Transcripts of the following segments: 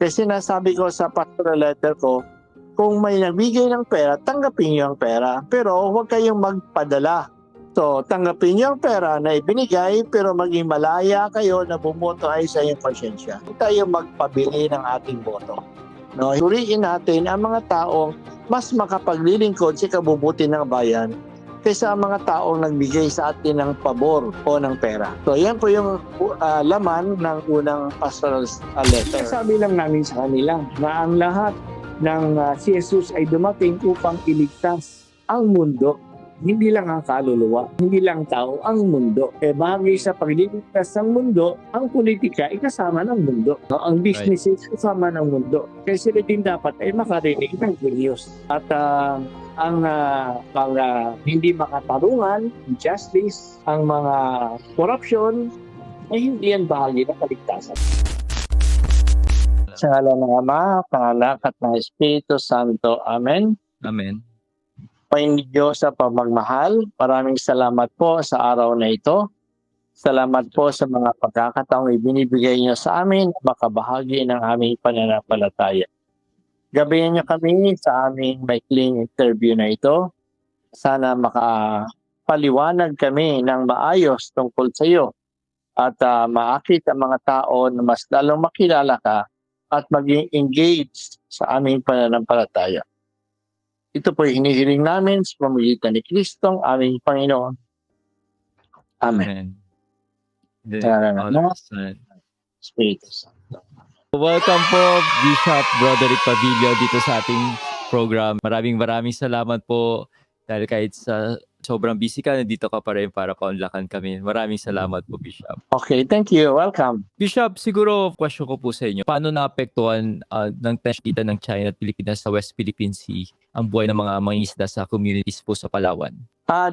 Kasi sinasabi ko sa pastoral letter ko, kung may nagbigay ng pera, tanggapin niyo ang pera. Pero huwag kayong magpadala. So, tanggapin niyo ang pera na ibinigay, pero maging malaya kayo na bumoto ay sa iyong konsyensya. Huwag tayong magpabili ng ating boto. No, suriin natin ang mga taong mas makapaglilingkod sa kabubuti ng bayan kaysa ang mga taong nagbigay sa atin ng pabor o ng pera. So, yan po yung laman ng unang pastoral letter. Sabi lang namin sa kanila na ang lahat ng si Jesus ay dumating upang iligtas ang mundo. Hindi lang ang kaluluwa, hindi lang tao, ang mundo. Bagay sa pagliligtas ng mundo, ang politika ay kasama ng mundo. No? Ang business ay kasama ng mundo. Kaya sila din dapat ay makarinig ng good news. At ang mga hindi makatarungan, injustice, ang mga corruption, ay hindi yan bahagi ng kaligtasan. Sa ngalan ng Ama, Panganak at ng Espiritu Santo. Amen. Amen. Panginoon Diyos sa pagmamahal, maraming salamat po sa araw na ito. Salamat po sa mga pagkakataong ibinibigay niyo sa amin makabahagi ng aming pananampalataya. Gabayan niyo kami sa aming maikling interview na ito. Sana makapaliwanag kami ng maayos tungkol sa iyo at maakit ang mga tao na mas lalong makilala ka at maging engaged sa aming pananampalataya. Ito po hinihiling namin sa pamamagitan ni Kristong aming Panginoon. Amen. Espiritu Santo. Welcome po, Bishop Broderick Padilla dito sa ating program. Maraming salamat po dahil kahit sa sobrang busy ka, nandito ka pa rin para kaunlakan kami. Maraming salamat po, Bishop. Okay, thank you. Welcome. Bishop, siguro question ko po sa inyo. Paano naapektuhan ng tension ng China at Pilipinas sa West Philippine Sea ang buhay ng mga mangingisda sa communities po sa Palawan?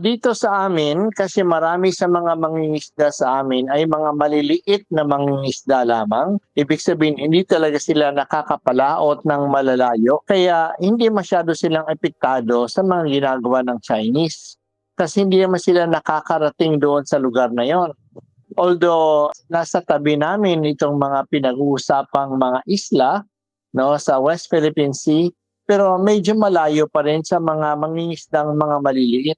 Dito sa amin, kasi marami sa mga mangingisda sa amin ay mga maliliit na mangingisda lamang. Ibig sabihin, hindi talaga sila nakakapalaot ng malalayo. Kaya hindi masyado silang epektado sa mga ginagawa ng Chinese. Kasi hindi naman sila nakakarating doon sa lugar na yon. Although nasa tabi namin itong mga pinag-uusapang mga isla, no, sa West Philippine Sea, pero medyo malayo pa rin sa mga mangingisdang mga maliliit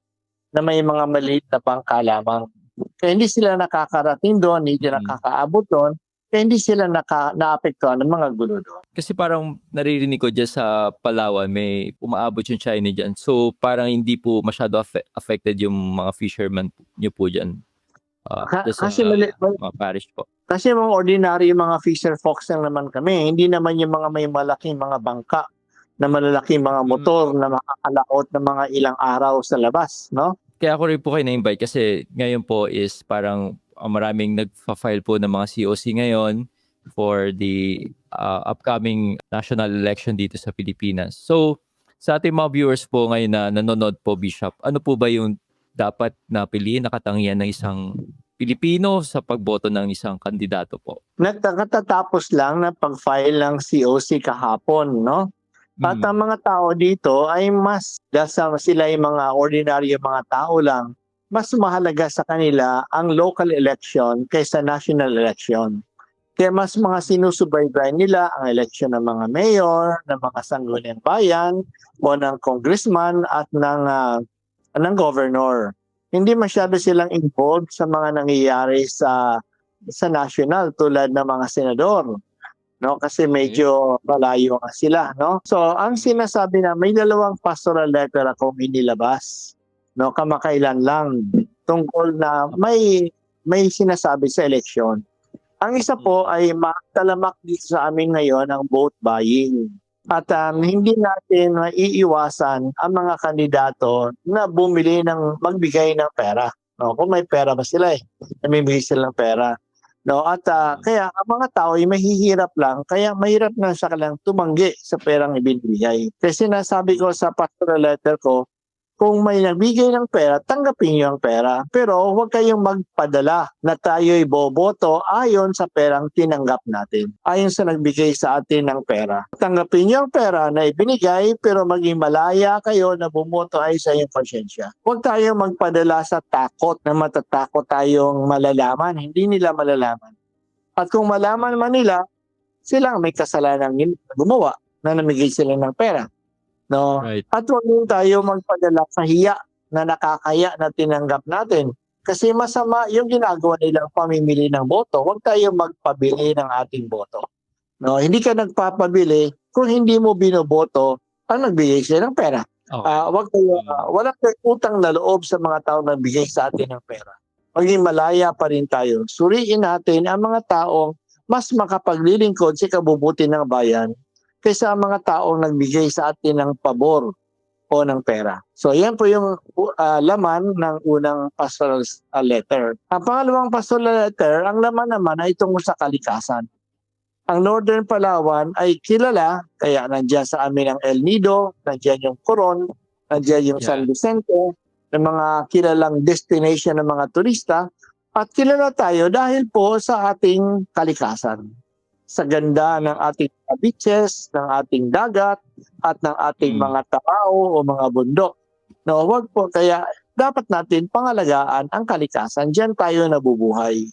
na may mga maliit na pangkalamang. Kaya hindi sila nakakarating doon, hindi nakakaabot doon, kaya hindi sila naapektuhan ng mga gulo doon. Kasi parang naririnig ko dyan sa Palawan, may umaabot yung China dyan. So parang hindi po masyado affected yung mga fishermen nyo po dyan. Kasi mga parish po. Kasi mga ordinary mga fisher folks lang naman kami. Hindi naman yung mga may malaking mga bangka na malalaking mga motor na makakalaot ng mga ilang araw sa labas, no? Kaya ako rin po kayo na-invite kasi ngayon po is parang maraming nagfa-file po ng mga COC ngayon for the upcoming national election dito sa Pilipinas. So, sa ating mga viewers po ngayon na nanonood po, Bishop, ano po ba yung dapat na piliin na katangian ng isang Pilipino sa pagboto ng isang kandidato po? Nagtatapos lang na pag-file ng COC kahapon, no? At ang mga tao dito ay mas, dahil sila yung mga ordinaryo mga tao lang, mas mahalaga sa kanila ang local election kaysa national election. Kaya mas mga sinusubaybay nila ang election ng mga mayor, ng mga sangguniang bayan, o ng congressman at ng governor. Hindi masyado silang involved sa mga nangyayari sa national tulad ng mga senador. No, kasi medyo malayo nga sila, no? So, ang sinasabi na may dalawang pastoral letter akong inilabas, no, kamakailan lang tungkol na may sinasabi sa eleksyon. Ang isa po ay makatalamak dito sa amin ngayon ang vote buying. At hindi natin maiiwasan ang mga kandidato na magbigay ng pera. No, kung may pera ba sila namimigay sila ng pera. No, at kaya ang mga tao ay mahihirap lang, kaya mahirap na sa kanilang tumanggi sa perang ibinibigay. Kasi sinasabi ko sa pastoral letter ko, kung may nagbigay ng pera, tanggapin niyo ang pera. Pero huwag kayong magpadala na tayo'y boboto ayon sa perang tinanggap natin. Ayon sa nagbigay sa atin ng pera. Tanggapin niyo ang pera na ibinigay, pero maging malaya kayo na bumoto ay sa iyong konsyensya. Huwag tayong magpadala sa takot na matatakot tayong malalaman. Hindi nila malalaman. At kung malaman man nila, sila ang may kasalanan gumawa na namigay sila ng pera. No? Right. At huwag din tayo magpadala sa hiya na nakakaya na tinanggap natin. Kasi masama yung ginagawa nilang pamimili ng boto. Huwag tayo magpabili ng ating boto. No, hindi ka nagpapabili kung hindi mo binoboto ang nagbigay sila ng pera. Okay. Walang utang na loob sa mga tao na nagbigay sa atin ng pera. Maging malaya pa rin tayo. Suriin natin ang mga taong mas makapaglilingkod sa kabubuti ng bayan kaysa ang mga taong nagbigay sa atin ng pabor o ng pera. So yan po yung laman ng unang pastoral letter. Ang pangalawang pastoral letter, ang laman naman ay tungkol sa kalikasan. Ang Northern Palawan ay kilala, kaya nandiyan sa amin ang El Nido, nandiyan yung Coron, nandiyan yung San Vicente, ng mga kilalang destination ng mga turista, at kilala tayo dahil po sa ating kalikasan. Sa ganda ng ating beaches, ng ating dagat, at ng ating mga tao o mga bundok. No, wag po, kaya dapat natin pangalagaan ang kalikasan. Diyan tayo nabubuhay.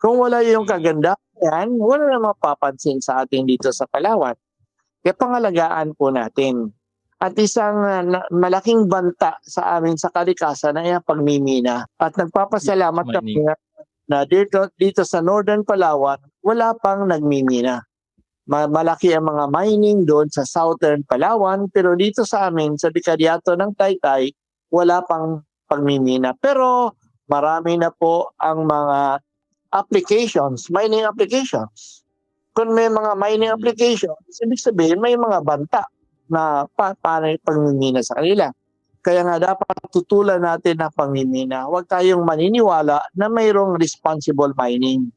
Kung wala yung kagandahan, wala na mapapansin sa atin dito sa Palawan. Kaya pangalagaan po natin. At isang malaking banta sa amin sa kalikasan ay ang pagmimina. At nagpapasalamat kami na dito sa Northern Palawan, wala pang nagmimina. Malaki ang mga mining doon sa Southern Palawan, pero dito sa amin, sa Bicardiato ng Taytay, wala pang pagmimina. Pero marami na po ang mga applications, mining applications. Kung may mga mining applications, ibig sabihin may mga banta na paano pagmimina sa kanila. Kaya nga dapat tutulan natin ang pagmimina. Huwag tayong maniniwala na mayroong responsible mining.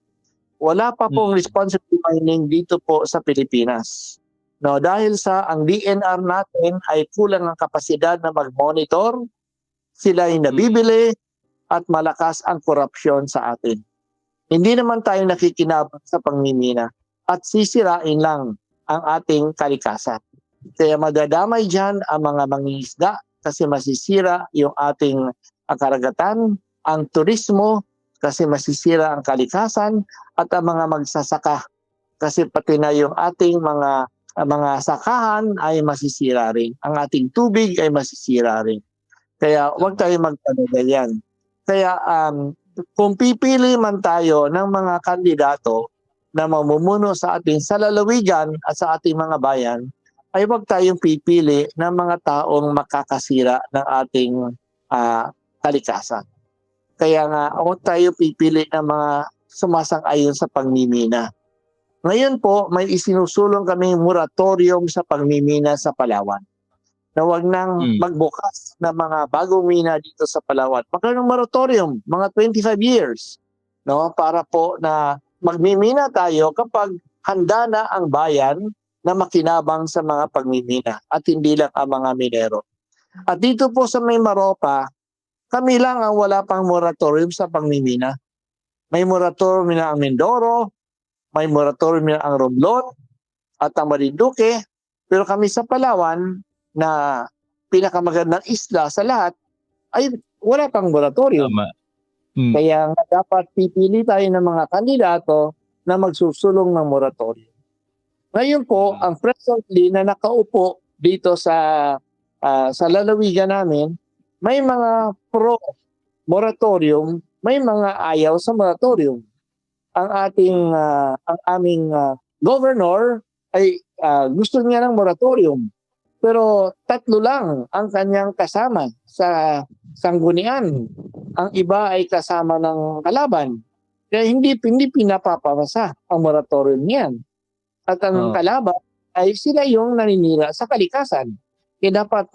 Wala pa pong responsible mining dito po sa Pilipinas. No, dahil sa ang DNR natin ay kulang ang kapasidad na mag-monitor, sila ay nabibili at malakas ang korupsyon sa atin. Hindi naman tayo nakikinabang sa pagmimina at sisirain lang ang ating kalikasan. Kaya madadamay dyan ang mga mangingisda kasi masisira yung ating karagatan, ang turismo kasi masisira ang kalikasan, at ang mga magsasaka kasi pati na yung ating mga sakahan ay masisira rin. Ang ating tubig ay masisira rin. Kaya huwag tayo magpanagal yan. Kaya kung pipili man tayo ng mga kandidato na mamumuno sa ating salalawigan at sa ating mga bayan, ay huwag tayong pipili ng mga taong makakasira ng ating kalikasan. Kaya nga, huwag tayo pipili ng mga sumasang-ayon sa pagmimina. Ngayon po, may isinusulong kaming moratorium sa pagmimina sa Palawan. Na huwag nang magbukas ng mga bagong mina dito sa Palawan. Magkaroon ng moratorium, mga 25 years. No? Para po na magmimina tayo kapag handa na ang bayan na makinabang sa mga pagmimina at hindi lang ang mga minero. At dito po sa May Maropa, kami lang ang wala pang moratorium sa pagmimina. May moratorium na ang Mindoro, may moratorium na ang Romblon at ang Marinduque, pero kami sa Palawan na pinakamagandang isla sa lahat ay wala pang moratorium. Kaya nga dapat pipili tayo ng mga kandidato na magsusulong ng moratorium. Ngayon po, ang presently na nakaupo dito sa lalawigan namin, may mga pro-moratorium, may mga ayaw sa moratorium. Ang aming governor ay gusto niya ng moratorium. Pero 3 lang ang kanyang kasama sa sanggunian. Ang iba ay kasama ng kalaban. Kaya hindi pinapapamasa ang moratorium niyan. At ang kalaban ay sila yung naninira sa kalikasan. Kaya dapat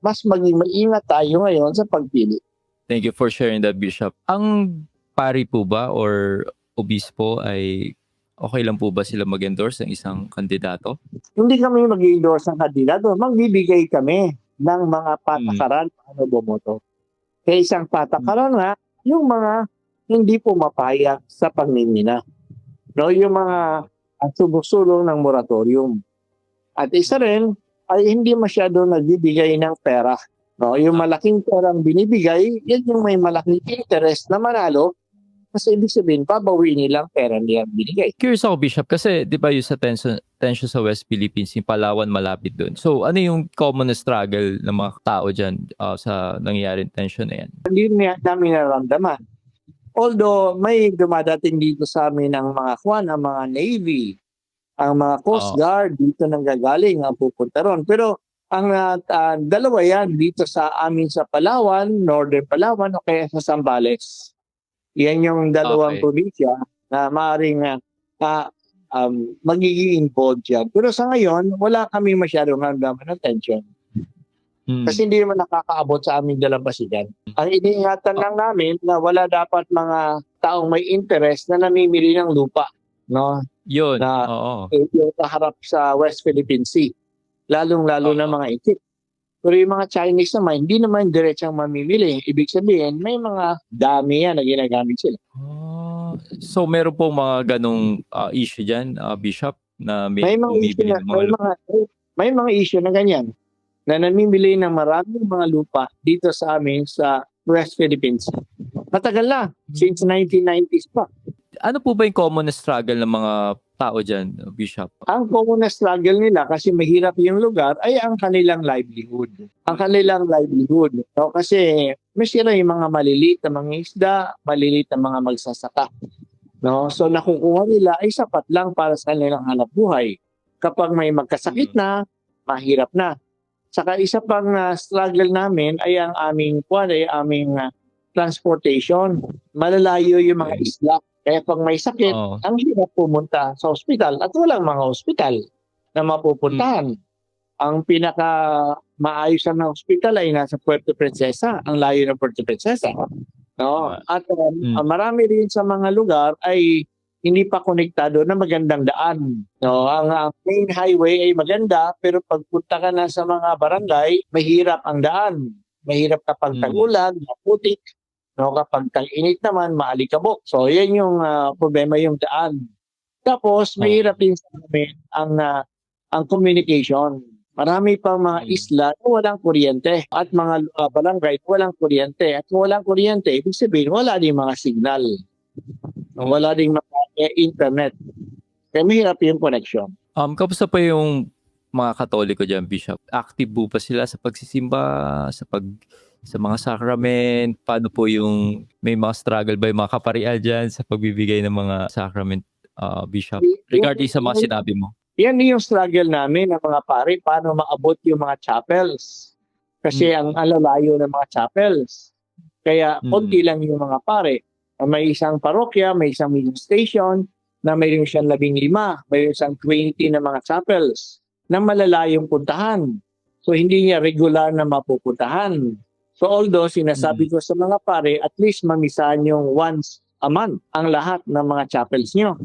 mas maging maingat tayo ngayon sa pagpili. Thank you for sharing that, Bishop. Ang pari po ba or obispo ay okay lang po ba sila mag-endorse ng isang kandidato? Hindi kami mag-endorse ng kandidato. Magbibigay kami ng mga patakaran paano bumoto. Kaya isang patakaran nga, yung mga hindi pumapayag sa pagmimina. No, yung mga sumusulong ng moratorium. At isa rin ay hindi masyado nagbibigay ng pera. No, yung malaking perang binibigay, yan yung may malaking interest na manalo Kasi ibig sabihin, babawi nilang pera nilang binigay. Curious ako, Bishop, kasi di ba yung sa tension sa West Philippines, yung Palawan malapit doon. So ano yung common na struggle ng mga tao dyan sa nangyayaring tension na yan? Hindi namin nararamdaman. Although may dumadating dito sa amin ng mga ang mga Navy, ang mga Coast Oo. Guard dito nang gagaling ang pupunta ron. Pero ang dalawa yan dito sa amin sa Palawan, Northern Palawan o kaya sa Zambales. Yan yung dalawang Okay. probinsya na maaaring magiging involved yan. Pero sa ngayon, wala kami masyadong ramdaman ng tension. Kasi hindi naman nakakaabot sa aming dalampasigan. Ang iniingatan lang namin na wala dapat mga taong may interest na namimili ng lupa, no? Yun, Na oo. yung kaharap sa West Philippine Sea. Lalong-lalo na Oo. mga itik. Pero yung mga Chinese naman, hindi naman diretsang mamimili. Ibig sabihin, may mga dami yan na ginagamit sila. So meron po mga ganong issue dyan, Bishop, na May mga issue bumibili na, ng mga lupa? may mga issue na ganyan na namimili ng maraming mga lupa dito sa amin sa West Philippines. Matagal na, since 1990s pa. Ano po ba yung common na struggle ng mga tao dyan, Bishop? Ang common na struggle nila kasi mahirap yung lugar ay ang kanilang livelihood. Ang kanilang livelihood. No? Kasi masira yung mga maliliit na mga isda, maliliit na mga magsasaka. No? So nakukuha nila ay sapat lang para sa kanilang hanap buhay. Kapag may magkasakit na, mahirap na. Saka isa pang struggle namin ay ang aming transportation. Malalayo yung mga isla. Kaya pag may sakit, ang hirap pumunta sa ospital at walang mga ospital na mapupuntahan. Ang pinaka maayos na ospital ay nasa Puerto Princesa, ang layo ng Puerto Princesa. No? At marami rin sa mga lugar ay hindi pa konektado na magandang daan. No, ang main highway ay maganda pero pagpunta ka na sa mga barangay, mahirap ang daan. Mahirap kapag tag-ulan, maputik. No, kapag tag-init naman, maalikabok. So, yan yung problema yung daan. Tapos, mahirap din sa amin ang communication. Marami pang mga isla na walang kuryente at mga barangay walang kuryente. At kung walang kuryente, ibig sabihin wala din mga signal. Wala ding internet. Kaya mahirap yung connection. Kamusta pa yung mga Katoliko dyan, Bishop? Active po pa sila sa pagsisimba, sa mga sacrament? Paano po yung may mga struggle ba yung mga kaparian dyan sa pagbibigay ng mga sacrament, Bishop? Regarding sa mga sinabi mo. Yan yung struggle namin ng mga pare, paano maabot yung mga chapels. Kasi ang alalayo ng mga chapels. Kaya konti lang yung mga pare. May isang parokya, may isang mission station, na mayroon siyang 15, mayroon siyang 20 na mga chapels na malalayong puntahan. So hindi niya regular na mapupuntahan. So although sinasabi ko sa mga pare, at least mamisahan yung once a month ang lahat ng mga chapels nyo.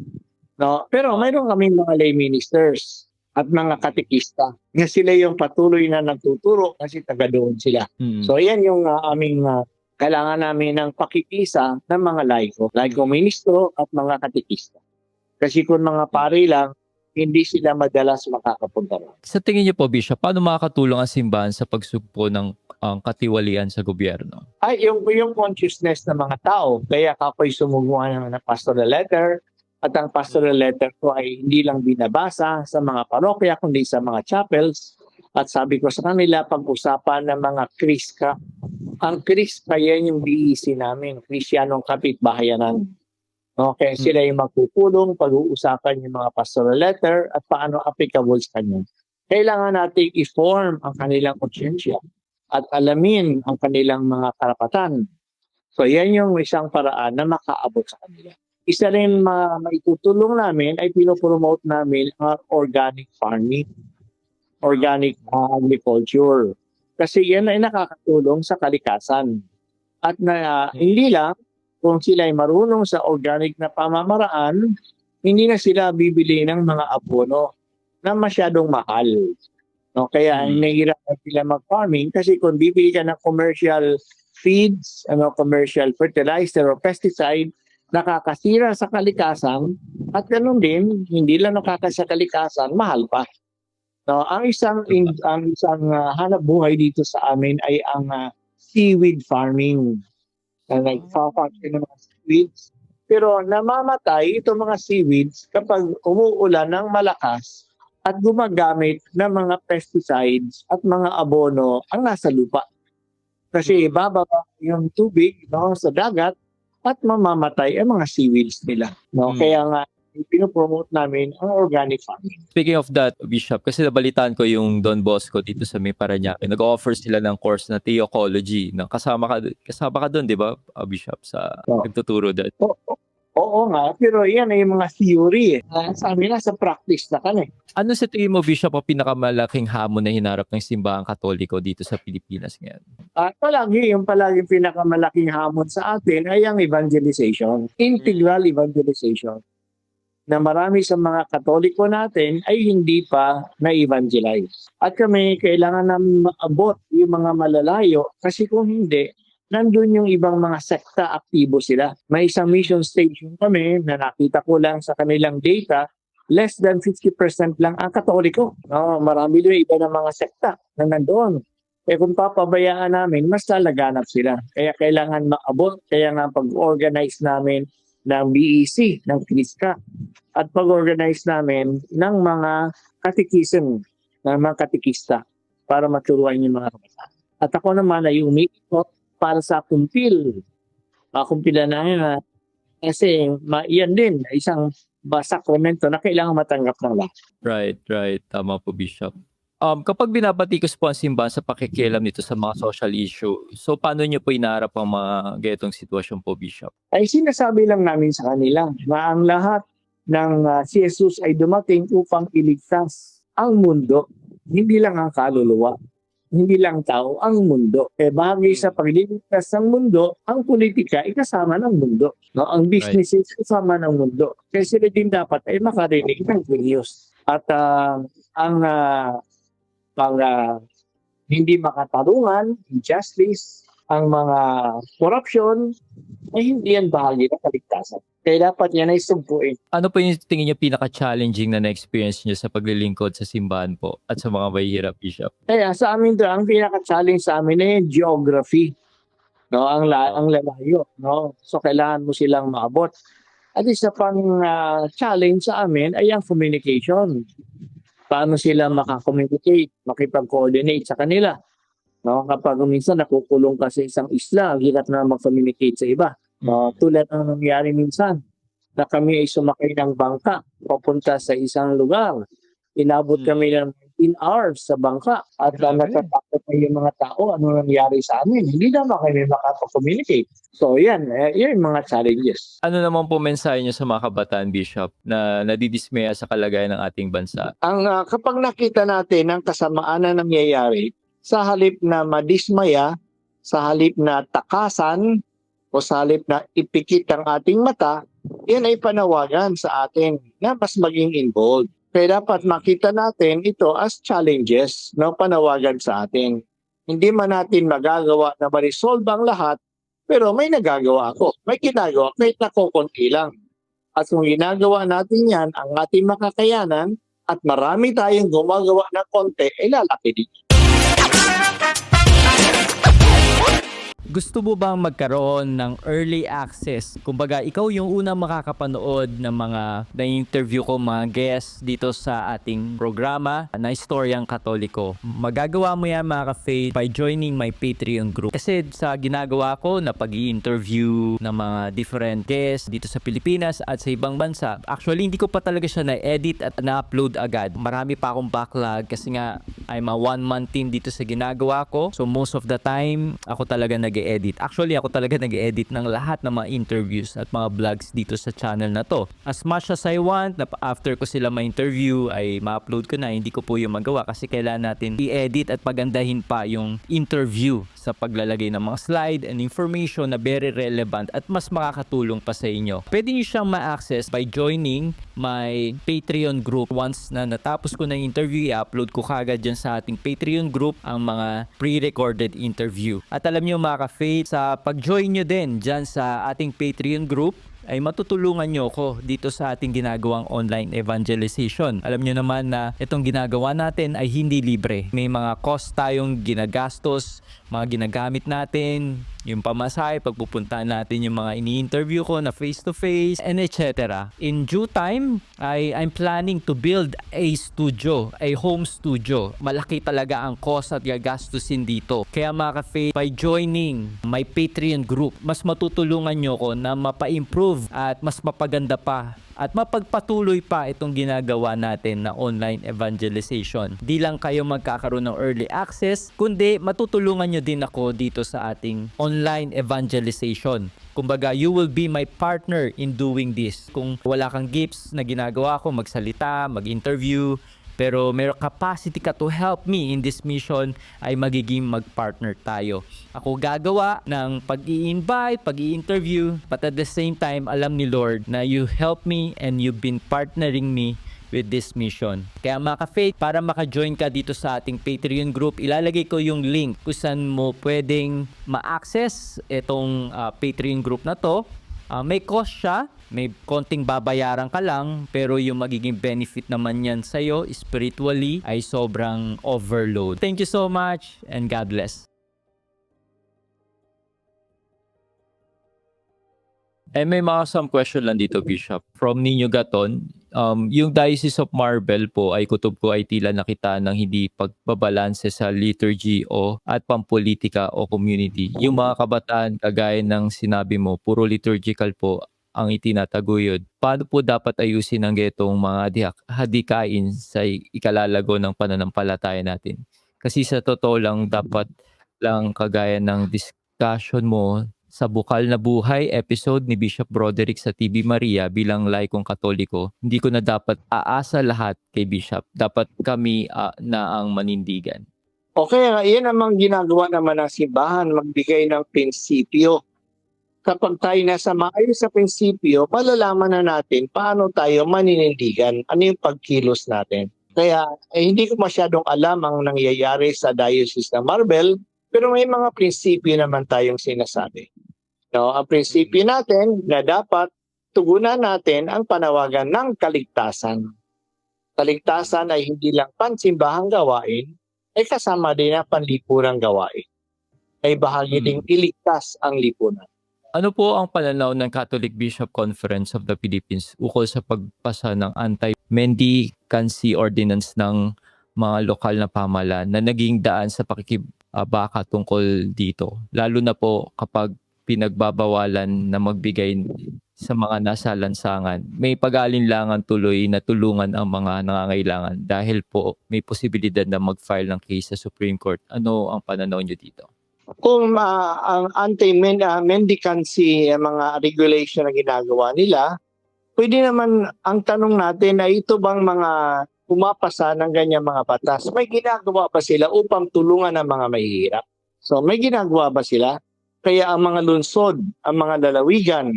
No? Pero mayroon kaming mga lay ministers at mga katekista na sila yung patuloy na nagtuturo kasi taga doon sila. So yan yung aming kailangan namin ng pakikisa ng mga laiko ministro at mga katekista. Kasi kung mga pare lang, hindi sila madalas makakapunta rin. Sa tingin niyo po, Bishop, paano makakatulong ang simbahan sa pagsugpo ng katiwalian sa gobyerno? Ay, yung consciousness ng mga tao. Kaya ako'y sumuguan ng pastoral letter. At ang pastoral letter ko ay hindi lang binabasa sa mga parokya, kundi sa mga chapels. At sabi ko sa kanila, pag-usapan ng mga Kriska. Ang Kriska, yan yung BEC namin, Krisyanong Kapitbahayanan. Okay, sila yung magpupulong, pag-uusapan yung mga pastoral letter at paano applicable sa kanya. Kailangan natin i-form ang kanilang konsyensya at alamin ang kanilang mga karapatan. So yan yung isang paraan na makaabot sa kanila. Isa rin maitutulong namin ay pinopromote namin ang organic farming, organic agriculture. Kasi yan ay nakakatulong sa kalikasan. At hindi lang, kung sila ay marunong sa organic na pamamaraan, hindi na sila bibili ng mga abono na masyadong mahal. No? Kaya nahihirapan sila mag-farming kasi kung bibili ka ng commercial feeds, commercial fertilizer o pesticide, nakakasira sa kalikasan at ganun din, hindi lang nakakasira sa kalikasan, mahal pa. No, ang isang hanap buhay dito sa amin ay ang seaweed farming. Nagfa-farm ng mga seaweeds Pero namamatay itong mga seaweeds kapag umuulan ng malakas at gumagamit ng mga pesticides at mga abono ang nasa lupa. Kasi bababa yung tubig, no, sa dagat at mamamatay ang mga seaweeds nila. No? Kaya nga, pinopromote namin ang organic farming. Speaking of that, Bishop, kasi nabalitaan ko yung Don Bosco dito sa may Parañaque. Nag-offer sila ng course na theology. Na kasama ka doon, di ba, Bishop, sa Oo. nagtuturo doon? Oo nga, pero yan ay mga theory. Sa amin na, sa practice na kami. Ano sa tingin mo, Bishop, ang pinakamalaking hamon na hinarap ng simbahang Katoliko dito sa Pilipinas ngayon? Yung palaging pinakamalaking hamon sa atin ay ang evangelization. Integral evangelization. Na marami sa mga Katoliko natin ay hindi pa na-evangelize. At kami kailangan na maabot yung mga malalayo kasi kung hindi, nandun yung ibang mga sekta, aktibo sila. May isang mission station kami na nakita ko lang sa kanilang data, less than 50% lang ang Katoliko. No, marami doon iba ng mga sekta na nandoon. Kung papabayaan namin, mas lalaganap sila. Kaya kailangan maabot, kaya nga pag-organize namin ng BEC, ng KRISCA, at pag-organize namin ng mga catechism, ng mga katikista para maturuan yung mga kabataan. At ako naman ay umiikot para sa kumpil. Kumpilan na kasi yan din, isang sakramento na kailangan matanggap ng lahat. Right. Tama po, Bishop. Kapag binabatikos po ang simbahan sa pakikialam nito sa mga social issue, so paano niyo po inaharap ang mga ganitong sitwasyon po, Bishop? Ay sinasabi lang namin sa kanila na ang lahat ng si Jesus ay dumating upang iligtas ang mundo, hindi lang ang kaluluwa, hindi lang tao, ang mundo. Bahagi sa pagliligtas ng mundo, ang politika ay kasama ng mundo. No? Ang business is kasama ng mundo. Kaya sila din dapat ay makarinig ng good news. At hindi makatarungan, injustice, ang mga corruption, ay hindi yan bahagi ng kaligtasan. Kaya dapat yan ay sugpuin. Ano po yung tingin niyo pinaka-challenging na na-experience niyo sa paglilingkod sa simbahan po at sa mga mahihirap, Bishop? Kaya sa amin doon, ang pinaka-challenge sa amin ay yung geography. No, ang lalayo. No? So kailangan mo silang maabot. At isa pang challenge sa amin ay ang communication. Paano sila makakommunicate, makipag-coordinate sa kanila. No, kapag minsan nakukulong ka sa isang isla, hirap na mag-communicate sa iba. Tulad ng nangyari minsan na kami ay sumakay ng bangka papunta sa isang lugar. Inabot kami ng 19 hours sa bangka at natatakot na yung mga tao ano nangyari sa amin. Hindi naman kami makapag-communicate. So yan yung mga challenges. Ano naman po mensahe niyo sa mga kabataan, Bishop, na nadidismaya sa kalagayan ng ating bansa? Kapag nakita natin ang kasamaan na nangyayari, sa halip na madismaya, sa halip na takasan, o sa halip na ipikit ang ating mata, yan ay panawagan sa atin na mas maging involved. Kaya dapat makita natin ito as challenges na panawagan sa atin. Hindi man natin magagawa na ma-resolve ang lahat, pero may nagagawa ako. May ginagawa, kahit na kukunti lang. At kung ginagawa natin yan, ang ating makakayanan, at marami tayong gumagawa ng konti, ay lalaki din. Gusto mo bang magkaroon ng early access? Kumbaga, ikaw yung unang makakapanood ng mga na-interview ko mga guests dito sa ating programa na Istoryang Katoliko. Magagawa mo yan mga ka-faith by joining my Patreon group. Kasi sa ginagawa ko na pag-i-interview ng mga different guests dito sa Pilipinas at sa ibang bansa, actually hindi ko pa talaga siya na-edit at na-upload agad. Marami pa akong backlog kasi nga I'm a one-man team dito sa ginagawa ko. So most of the time, ako talaga nag-e-edit. Actually, ako talaga nag-e-edit ng lahat ng mga interviews at mga vlogs dito sa channel na to. As much as I want, na after ko sila ma-interview, ay ma-upload ko na. Hindi ko po yung magawa kasi kailangan natin i-edit at pagandahin pa yung interview sa paglalagay ng mga slide and information na very relevant at mas makakatulong pa sa inyo. Pwede nyo siyang ma-access by joining my Patreon group. Once na natapos ko na yung interview, i-upload ko kagad dyan sa ating Patreon group ang mga pre-recorded interview. At alam nyo mga ka-faith, sa pag-join nyo din dyan sa ating Patreon group, ay matutulungan nyo ko dito sa ating ginagawang online evangelization. Alam nyo naman na itong ginagawa natin ay hindi libre. May mga cost tayong ginagastos, mga ginagamit natin, yung pamasahe, pagpupunta natin yung mga ini-interview ko na face-to-face, and etc. In due time, I'm planning to build a studio, a home studio. Malaki talaga ang cost at gagastusin dito. Kaya mga ka-faith, by joining my Patreon group, mas matutulungan nyo ko na mapa-improve at mas mapaganda pa at mapagpatuloy pa itong ginagawa natin na online evangelization. Di lang kayo magkakaroon ng early access, kundi matutulungan nyo din ako dito sa ating online evangelization. Kumbaga, you will be my partner in doing this. Kung wala kang gifts na ginagawa ko, magsalita, mag-interview, pero may capacity ka to help me in this mission, ay magiging mag-partner tayo. Ako gagawa ng pag-i-invite, pag-i-interview, but at the same time, alam ni Lord na you help me and you've been partnering me with this mission. Kaya mga ka-faith, para maka-join ka dito sa ating Patreon group, ilalagay ko yung link kung saan mo pwedeng ma-access itong Patreon group na to. May cost siya, may konting babayaran ka lang, pero yung magiging benefit naman yan sa'yo spiritually ay sobrang overload. Thank you so much and God bless. May mga some question lang dito, Bishop. From Nino Gaton, yung Diocese of Marbel po ay kutob ko ay tila nakita ng hindi pagbabalanse sa liturgy o at pampolitika o community. Yung mga kabataan, kagaya ng sinabi mo, puro liturgical po ang itinataguyod. Paano po dapat ayusin ang getong mga hadikain sa ikalalago ng pananampalataya natin? Kasi sa totoo lang, dapat lang kagaya ng discussion mo sa Bukal na Buhay episode ni Bishop Broderick sa TV Maria bilang laikong Katoliko, hindi ko na dapat aasa lahat kay Bishop. Dapat kami na ang manindigan. Okay, yan namang ginagawa naman ng simbahan, magbigay ng prinsipyo. Kapag tayo nasa maayos sa prinsipyo, malalaman na natin paano tayo maninindigan, ano yung pagkilos natin. Kaya hindi ko masyadong alam ang nangyayari sa Diocese ng Marbel, pero may mga prinsipyo naman tayong sinasabi. No, ang prinsipyo natin na dapat tugunan natin ang panawagan ng kaligtasan. Kaligtasan ay hindi lang pansimbahang gawain, ay kasama din ang panlipunang gawain. Ay bahagi ding iligtas ang lipunan. Ano po ang pananaw ng Catholic Bishop Conference of the Philippines ukol sa pagpasa ng anti-mendicancy ordinance ng mga lokal na pamahalaan na naging daan sa pakikibaka tungkol dito? Lalo na po kapag pinagbabawalan na magbigay sa mga nasa lansangan. May pag-aalinlangan tuloy na tulungan ang mga nangangailangan dahil po may posibilidad na mag-file ng case sa Supreme Court. Ano ang pananaw nyo dito? Kung ang anti-mendicancy, mga regulation na ginagawa nila, pwede naman ang tanong natin na ito bang mga pumapasa ng ganyan mga batas, may ginagawa ba sila upang tulungan ang mga mahihirap? So may ginagawa ba sila? Kaya ang mga lungsod, ang mga lalawigan,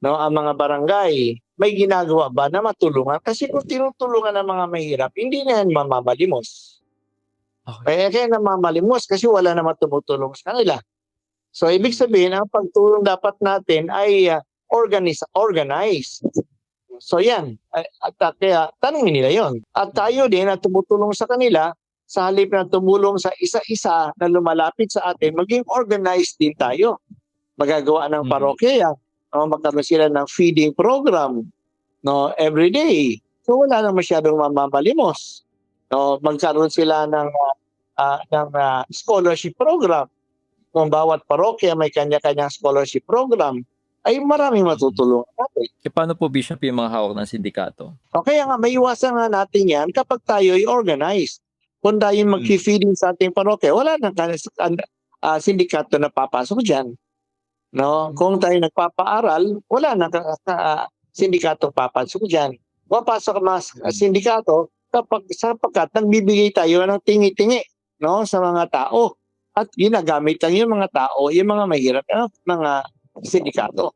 no, ang mga barangay, may ginagawa ba na matulungan? Kasi kung tinutulungan ang mga mahirap, hindi na yan mamalimos. Okay. Kaya namamalimos kasi wala naman tumutulong sa kanila. So ibig sabihin, ang pagtulong dapat natin ay organized. So yan, kaya tanongin nila yon. At tayo din na tumutulong sa kanila, sa halip na tumulong sa isa-isa na lumalapit sa atin, maging organized din tayo. Magagawa ng parokya, magkaroon sila ng feeding program, no, every day. So wala nang masyadong mamamalimos. No, magkaroon sila ng scholarship program. Kung bawat parokya may kanya-kanyang scholarship program, ay maraming matutulungan natin. Paano po, Bishop, yung mga hawak ng sindikato? Okay, nga may iwasan nga natin yan kapag tayo ay organized. Kung tayo mag-feeding sa ating parokya, wala nang sindikato na papasok dyan. No? Kung tayo nagpapaaral, wala nang sindikato papasok dyan. Papasok ang mga sindikato sapagkat nagbibigay tayo ng tingi-tingi, no, sa mga tao. At ginagamit lang yung mga tao, yung mga mahirap, mga sindikato.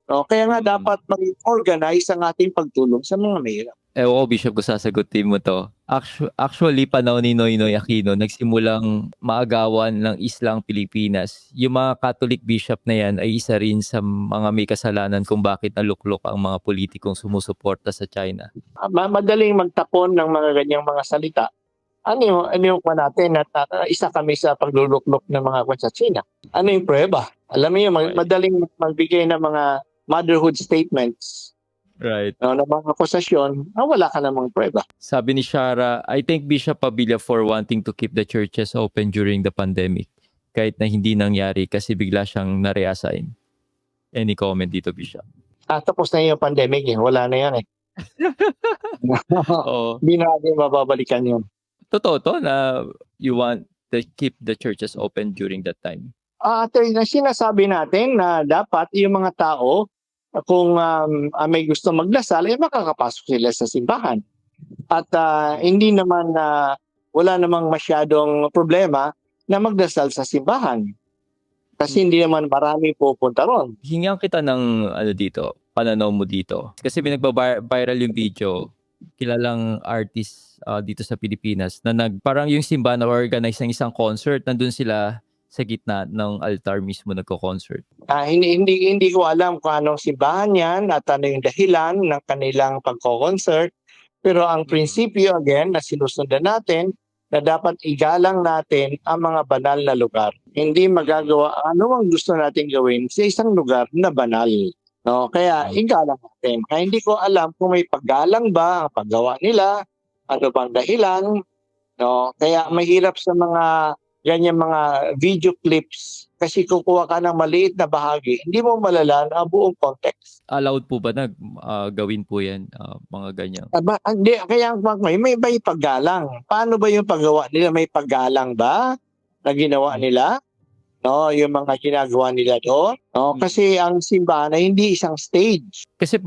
No? Kaya nga dapat mag-organize ang ating pagtulong sa mga mahirap. Ewan ko, Bishop, kung sasagutin mo to. Actually, panahon ni Noynoy Aquino, nagsimulang maagawan ng Islang Pilipinas. Yung mga Catholic bishop na yan ay isa rin sa mga may kasalanan kung bakit naluklok ang mga politikong sumusuporta sa China. Madaling magtapon ng mga ganyang mga salita. Ano yung kwa natin at isa kami sa pagluluklok ng mga kwan sa China. Ano yung prueba? Alam mo yun, madaling magbigay ng mga motherhood statements. Right. No, ng mga akusasyon, wala ka namang prueba. Sabi ni Shara, I thank Bishop Padilla for wanting to keep the churches open during the pandemic. Kahit na hindi nangyari kasi bigla siyang na-reassign. Any comment dito, Bishop? Tapos na yung pandemic wala na yan Oo. Hindi na natin mababalikan yun. Totoo to na you want to keep the churches open during that time. Sinasabi natin na dapat yung mga tao, kung may gusto magdasal, makakapasok sila sa simbahan. At hindi naman wala namang masyadong problema na magdasal sa simbahan. Kasi hindi naman marami pupunta ron. Hingan kita ng dito, pananaw mo dito. Kasi pinagba-viral yung video, kilalang artist dito sa Pilipinas na parang yung simbahan na organize ng isang concert, nandun sila sa gitna ng altar mismo nagko-concert. Hindi ko alam kung anong simbahan yan at ano yung dahilan ng kanilang pagko-concert. Pero ang prinsipyo again na sinusundan natin na dapat igalang natin ang mga banal na lugar. Hindi magagawa ano ang gusto natin gawin sa isang lugar na banal. No, kaya igalang natin. Kaya hindi ko alam kung may paggalang ba ang paggawa nila, ano bang dahilan. No, kaya mahirap sa mga ganyan mga video clips kasi kukuha ka ng maliit na bahagi, hindi mo malalaan ang buong context. Allowed po ba na gawin po yan, mga ganyan? Hindi, kaya may paggalang. Paano ba yung paggawa nila? May paggalang ba na ginawa nila? No, yung mga ginagawa nila doon. No, kasi ang simbahan ay hindi isang stage. Kasi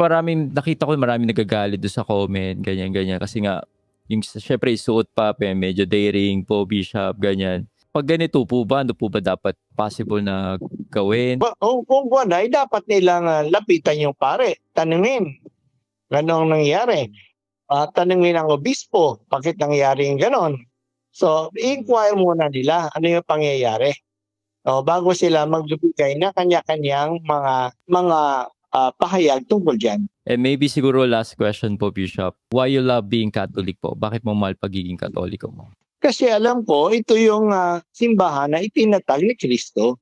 nakita ko maraming nagagalit doon sa comment, ganyan. Kasi nga, yung syempre suot pa, medyo daring po, Bishop, ganyan. Pag ganito po ba, ano po ba dapat possible na gawin? Kung ay dapat nilang lapitan yung pare, tanungin. Ganong nangyari. Tanungin ang obispo, bakit nangyari yung ganon? So, inquire muna nila ano yung pangyayari. Bago sila magbibigay na kanya-kanyang mga pahayag tungkol dyan. And maybe siguro last question po, Bishop. Why you love being Catholic po? Bakit mo mahal pagiging Katoliko mo? Kasi alam ko, ito yung simbahan na itinatag ni Kristo.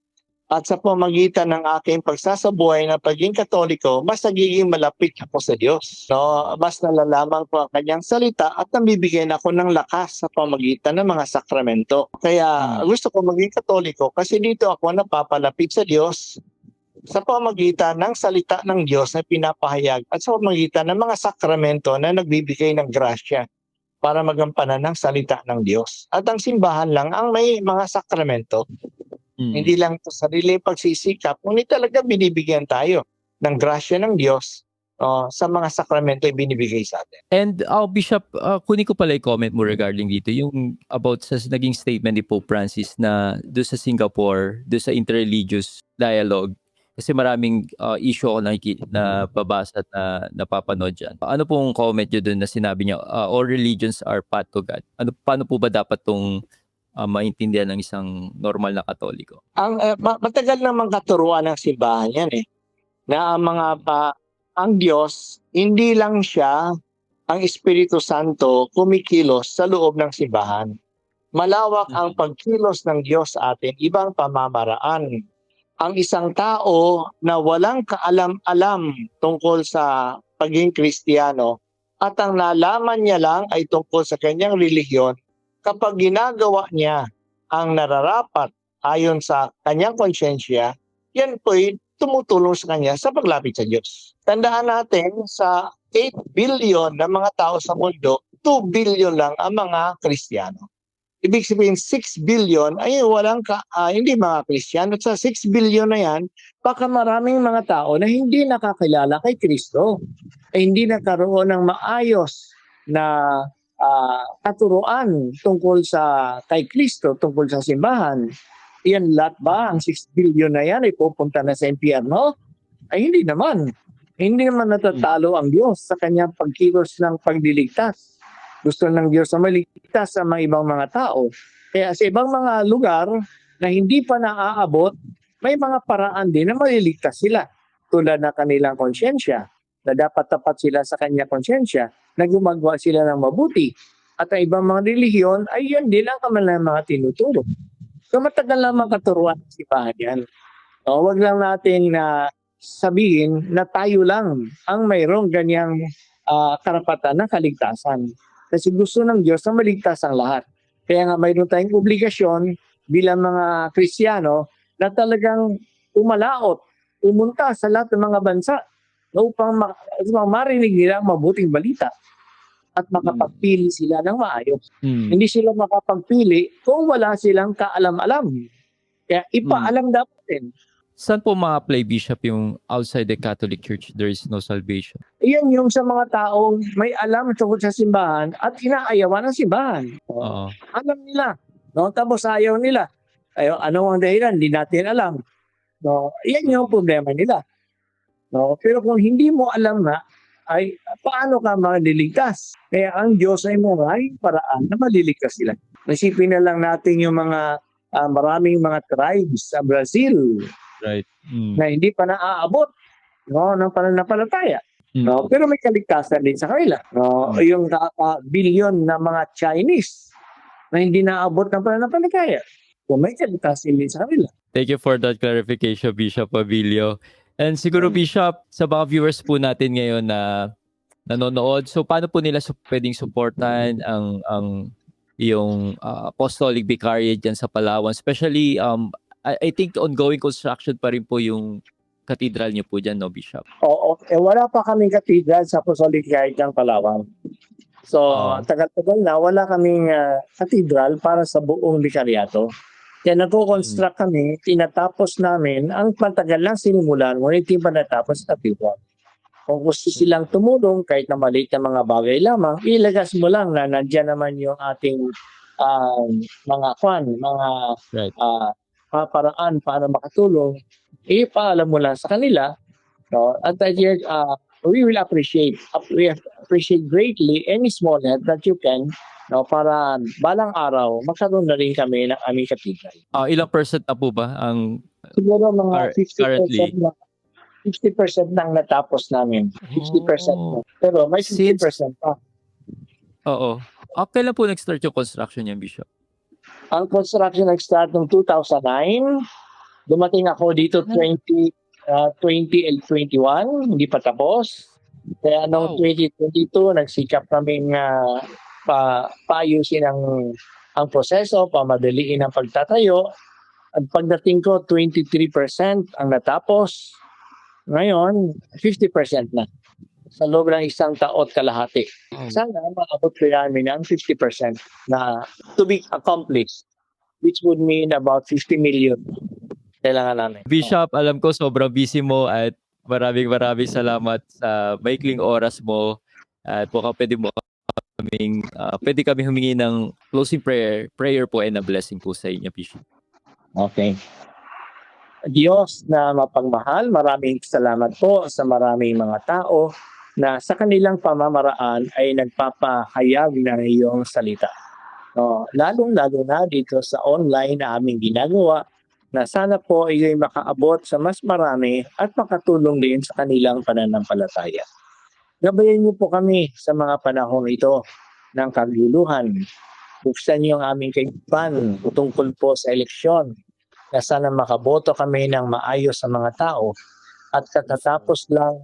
At sa pamagitan ng aking pagsasabuhay na pagiging Katoliko, mas nagiging malapit ako sa Diyos. No, mas nalalaman ko ang kanyang salita at nabibigyan ako ng lakas sa pamagitan ng mga sakramento. Kaya gusto ko maging Katoliko kasi dito ako napapalapit sa Diyos sa pamagitan ng salita ng Diyos na pinapahayag at sa pamagitan ng mga sakramento na nagbibigay ng grasya para magampanan ng salita ng Diyos. At ang simbahan lang ang may mga sakramento. Hindi lang ito sarili pagsisikap, ngunit talaga binibigyan tayo ng grasya ng Diyos sa mga sakramento ay binibigay sa atin. And Bishop, kunin ko pala yung comment mo regarding dito, yung about sa naging statement ni Pope Francis na doon sa Singapore, doon sa interreligious dialogue, kasi maraming issue ako na babasa at napapanood dyan. Ano pong comment nyo doon na sinabi niya, all religions are path to God? Paano po ba dapat itong maintindihan ng isang normal na Katoliko? Matagal namang katuruan ng simbahan yan na ang Diyos, hindi lang siya ang Espiritu Santo kumikilos sa loob ng simbahan. Malawak ang pagkilos ng Diyos sa atin, ibang pamamaraan. Ang isang tao na walang kaalam-alam tungkol sa pagiging Kristiyano at ang nalaman niya lang ay tungkol sa kanyang relihiyon, kapag ginagawa niya ang nararapat ayon sa kanyang konsyensya, yan po'y tumutulong sa kanya sa paglapit sa Diyos. Tandaan natin, sa 8 billion na mga tao sa mundo, 2 billion lang ang mga Kristiyano. Ibig sabihin, 6 billion ay hindi mga Kristiyano. At sa 6 billion na yan, baka maraming mga tao na hindi nakakilala kay Kristo. Hindi nakaroon ng maayos na katuruan tungkol kay Kristo, tungkol sa simbahan. Yan lahat ba, ang 6 billion na yan ay pupunta na sa impyerno? Ay hindi naman. Hindi naman natatalo ang Diyos sa kanyang pagkilos ng pagliligtas. Gusto ng Diyos na maligtas ang mga ibang mga tao. Kaya sa ibang mga lugar na hindi pa naaabot, may mga paraan din na maliligtas sila. Tulad ng kanilang konsyensya, na dapat tapat sila sa kanyang konsyensya, na gumagawa sila ng mabuti. At ang ibang mga relihiyon ay yan din ang kanilang mga tinuturo. So matagal naman katuruan ng simbahan yan. O, wag lang natin na sabihin na tayo lang ang mayroong ganyang karapatan ng kaligtasan. Kasi gusto ng Diyos na maligtas ang lahat. Kaya nga mayroon tayong obligasyon bilang mga Kristiyano na talagang umalaot, pumunta sa lahat ng mga bansa upang marinig nila ang mabuting balita at makapagpili sila ng maayos. Hindi sila makapagpili kung wala silang kaalam-alam. Kaya ipaalam dapat din. Saan po mga-apply, Bishop, yung outside the Catholic Church, there is no salvation? Iyan yung sa mga taong may alam tungkol sa simbahan at inaayawan ng simbahan. Oo. Alam nila. No? Tapos ayaw nila. Ano ang dahilan? Hindi natin alam. No? Iyan yung problema nila. No? Pero kung hindi mo alam na, ay paano ka maliligtas? Kaya ang Diyos ay maraming paraan na maliligtas sila. Nasipin na lang natin yung mga maraming mga tribes sa Brazil Right. na hindi pa naaabot ng pananampalataya. No? Pero may kaligtasan din sa kanila. No? Yung bilyon na mga Chinese na hindi naaabot ng pananampalataya. So may kaligtasan din sa kanila. Thank you for that clarification, Bishop Abilio. And siguro, Bishop, sa mga viewers po natin ngayon na nanonood, so paano po nila pwedeng supportan ang iyong apostolic vicariate dyan sa Palawan? Especially, I think ongoing construction pa rin po yung cathedral niyo po dyan, no, Bishop? Oo. Wala pa kaming cathedral sa Apostolic Vicariate ng Palawan. So, tagal-tagal na, wala kaming cathedral para sa buong bikaryato. Kaya nagko-construct kami, tinatapos namin ang patagal lang sinimulan, ngunit hindi pa natapos sa cathedral. Kung gusto silang tumulong, kahit na maliit na mga bagay lamang, ilagas mo lang na nandiyan naman yung ating mga paraan para makatulong, ipaalam mo lang sa kanila. No? At we will appreciate greatly any small help that you can, no, para balang araw magkaroon na rin kami ng aming cathedral. Ilang percent na po ba ang siguro mga 50% currently? 50% nang natapos namin. 50% na. Pero may 50% pa. Oo. Kailan po nag-start yung construction niya, Bishop? Ang construction nag-start noong 2009. Dumating ako dito 20 and 21, hindi pa tapos. Kaya noong 2022, nagsikap kaming paayusin ang proseso, pamadaliin ang pagtatayo. At pagdating ko, 23% ang natapos. Ngayon, 50% na. Sa loob ng isang taon kalahati. Sana maabot ko namin ang 50% na to be accomplished, which would mean about 50 million. Kailangan namin. Bishop, alam ko sobrang busy mo at maraming salamat sa maikling oras mo at pwede kami humingi ng closing prayer po and a blessing po sa inyo, Bishop. Okay. Diyos na mapagmahal, maraming salamat po sa maraming mga tao na sa kanilang pamamaraan ay nagpapahayag ng iyong salita. Lalong-lalo na dito sa online na aming ginagawa, na sana po ay makaabot sa mas marami at makatulong din sa kanilang pananampalataya. Gabayan niyo po kami sa mga panahon ito ng kaguluhan. Buksan niyo ang aming kaisipan tungkol po sa eleksyon, na sana makaboto kami ng maayos sa mga tao. At katatapos lang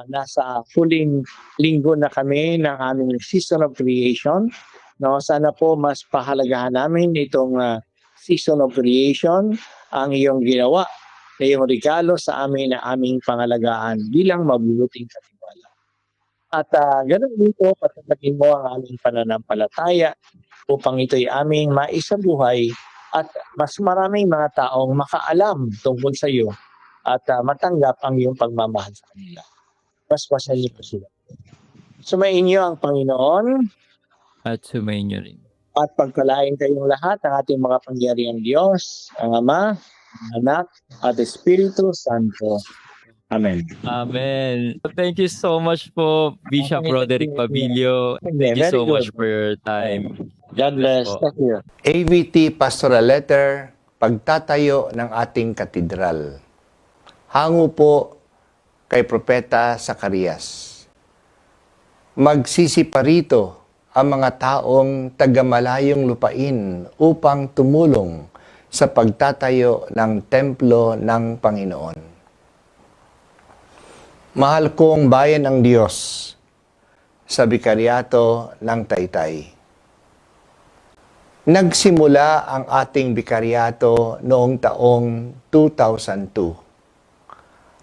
nasa huling linggo na kami ng aming season of creation. Sana po mas pahalagahan namin itong season of creation, ang iyong ginawa na iyong regalo sa amin na aming pangalagaan bilang mabubuting katiwala. At ganoon din po, patapagin mo ang aming pananampalataya upang ito'y aming maisabuhay at mas maraming mga taong makaalam tungkol sa iyo at matanggap ang iyong pagmamahal sa kanila. Paspasan niyo po sila. Sumayin niyo ang Panginoon at sumayin niyo rin. At pagkalain kayong lahat ng ating mga pangyariang Diyos, ang Ama, ang Anak, at Espiritu Santo. Amen. Amen. Thank you so much po, Bishop Roderick Pabilio. Thank you Very so much good. for your time. God bless. Po. Thank you. AVT Pastoral Letter, Pagtatayo ng ating katedral. Hango po kay Propeta Zacarias. Magsisiparito ang mga taong tagamalayong lupain upang tumulong sa pagtatayo ng templo ng Panginoon. Mahal kong bayan ng Diyos sa Bikaryato ng Taytay. Nagsimula ang ating bikaryato noong taong 2002.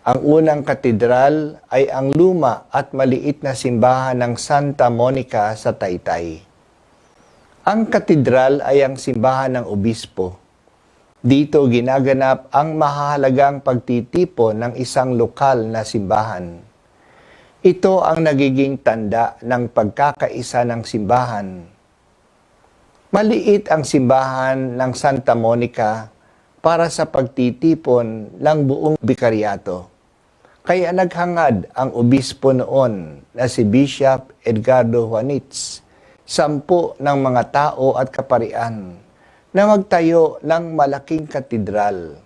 Ang unang katedral ay ang luma at maliit na simbahan ng Santa Monica sa Taytay. Ang katedral ay ang simbahan ng obispo. Dito ginaganap ang mahalagang pagtitipon ng isang lokal na simbahan. Ito ang nagiging tanda ng pagkakaisa ng simbahan. Maliit ang simbahan ng Santa Monica para sa pagtitipon ng buong bikaryato. Kaya naghangad ang obispo noon na si Bishop Edgardo Juanitz, 10 ng mga tao at kaparian, na magtayo ng malaking katedral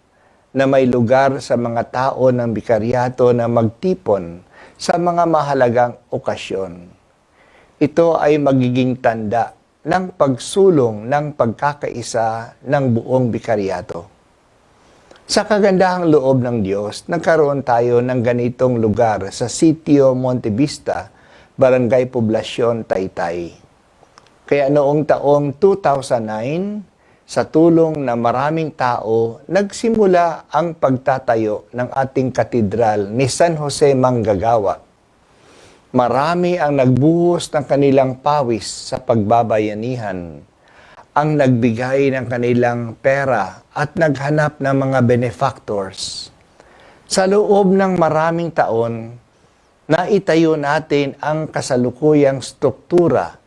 na may lugar sa mga tao ng bikaryato na magtipon sa mga mahalagang okasyon. Ito ay magiging tanda ng pagsulong ng pagkakaisa ng buong bikaryato. Sa kagandahang loob ng Diyos, nagkaroon tayo ng ganitong lugar sa Sitio Montevista, Barangay Poblacion, Taytay. Kaya noong taong 2009, sa tulong ng maraming tao, nagsimula ang pagtatayo ng ating katedral ni San Jose Manggagawa. Marami ang nagbuhos ng kanilang pawis sa pagbabayanihan, ang nagbigay ng kanilang pera at naghanap ng mga benefactors. Sa loob ng maraming taon, naitayo natin ang kasalukuyang struktura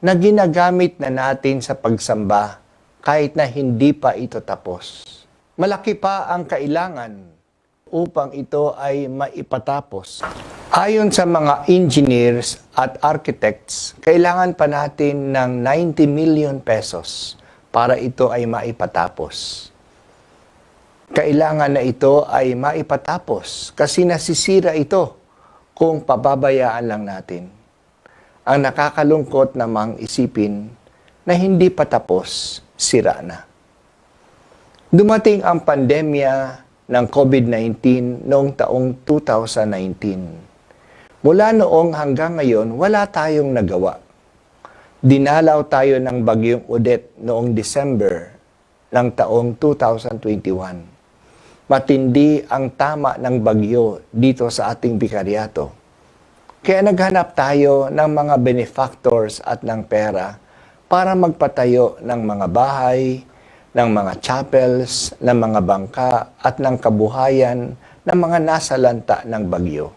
na ginagamit na natin sa pagsamba kahit na hindi pa ito tapos. Malaki pa ang kailangan upang ito ay maipatapos. Ayon sa mga engineers at architects, kailangan pa natin ng 90 million pesos para ito ay maipatapos. Kailangan na ito ay maipatapos kasi nasisira ito kung pababayaan lang natin. Ang nakakalungkot namang isipin na hindi pa tapos, sira na. Dumating ang pandemya ng COVID-19 noong taong 2019. Mula noong hanggang ngayon, wala tayong nagawa. Dinalaw tayo ng bagyong Odette noong December ng taong 2021. Matindi ang tama ng bagyo dito sa ating bikaryato. Kaya naghanap tayo ng mga benefactors at ng pera para magpatayo ng mga bahay, ng mga chapels, ng mga bangka at ng kabuhayan ng mga nasalanta ng bagyo.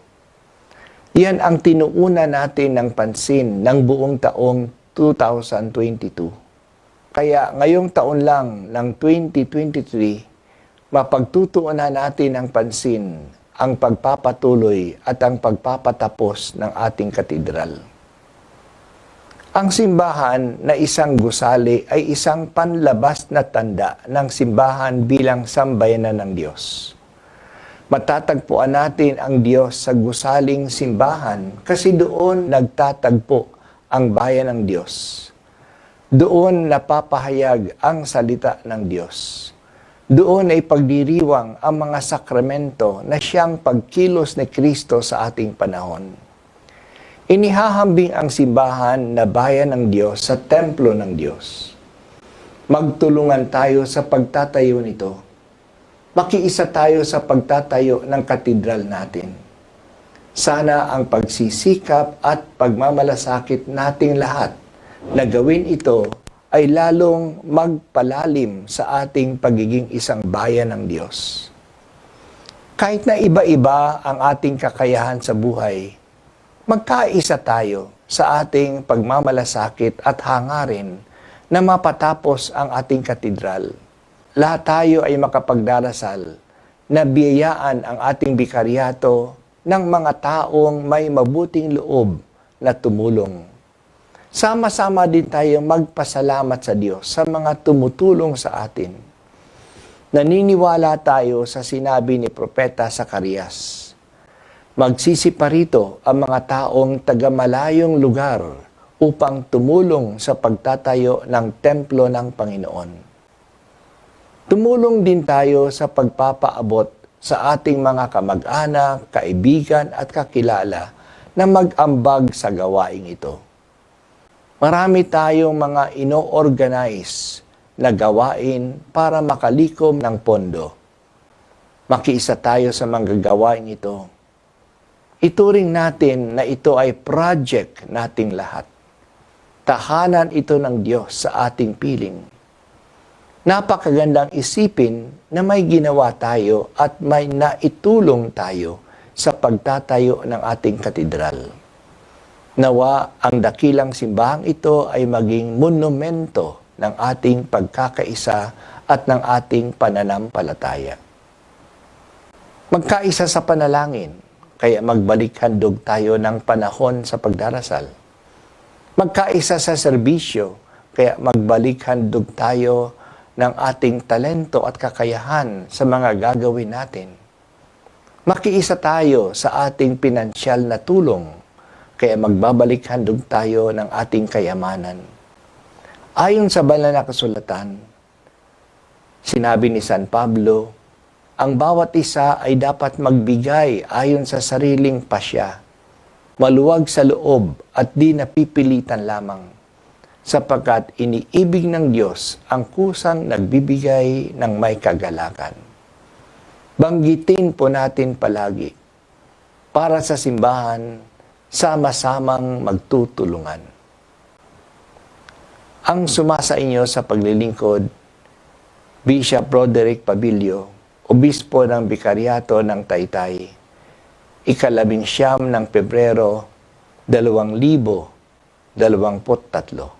Yan ang tinuuna natin ng pansin ng buong taong 2022. Kaya ngayong taon lang ng 2023, mapagtutuunan natin ng pansin ang pagpapatuloy at ang pagpapatapos ng ating katedral. Ang simbahan na isang gusali ay isang panlabas na tanda ng simbahan bilang sambayanan ng Diyos. Matatagpuan natin ang Diyos sa gusaling simbahan kasi doon nagtatagpo ang bayan ng Diyos. Doon napapahayag ang salita ng Diyos. Doon ay pagdiriwang ang mga sakramento na siyang pagkilos ni Kristo sa ating panahon. Inihahambing ang simbahan na bayan ng Diyos sa templo ng Diyos. Magtulungan tayo sa pagtatayo nito. Makiisa tayo sa pagtatayo ng katedral natin. Sana ang pagsisikap at pagmamalasakit nating lahat na gawin ito ay lalong magpalalim sa ating pagiging isang bayan ng Diyos. Kahit na iba-iba ang ating kakayahan sa buhay, magkaisa tayo sa ating pagmamalasakit at hangarin na mapatapos ang ating katedral. Lahat tayo ay makapagdarasal na biyayaan ang ating bikaryato ng mga taong may mabuting loob na tumulong. Sama-sama din tayong magpasalamat sa Diyos sa mga tumutulong sa atin. Naniniwala tayo sa sinabi ni Propeta Zacarias. Magsisiparito ang mga taong taga-malayong lugar upang tumulong sa pagtatayo ng templo ng Panginoon. Tumulong din tayo sa pagpapaabot sa ating mga kamag-anak, kaibigan at kakilala na mag-ambag sa gawaing ito. Marami tayong mga ino-organize na gawain para makalikom ng pondo. Makiisa tayo sa mga gawain ito. Ituring natin na ito ay project nating lahat. Tahanan ito ng Diyos sa ating piling. Napakagandang isipin na may ginawa tayo at may naitulong tayo sa pagtatayo ng ating katedral. Nawa ang dakilang simbahang ito ay maging monumento ng ating pagkakaisa at ng ating pananampalataya. Magkaisa sa panalangin, kaya magbalik handog tayo ng panahon sa pagdarasal. Magkaisa sa serbisyo, kaya magbalik handog tayo ng ating talento at kakayahan sa mga gagawin natin. Makiisa tayo sa ating pinansyal na tulong, kaya magbabalik handog tayo ng ating kayamanan. Ayon sa banal na kasulatan, sinabi ni San Pablo, ang bawat isa ay dapat magbigay ayon sa sariling pasya, maluwag sa loob at di napipilitan lamang, sapagkat iniibig ng Diyos ang kusang nagbibigay ng may kagalakan. Banggitin po natin palagi, para sa simbahan, sama-samang magtutulungan. Ang sumasa inyo sa paglilingkod, Bishop Roderick Pabilio, Obispo ng Bikaryato ng Taytay, 19 ng Pebrero, 2023.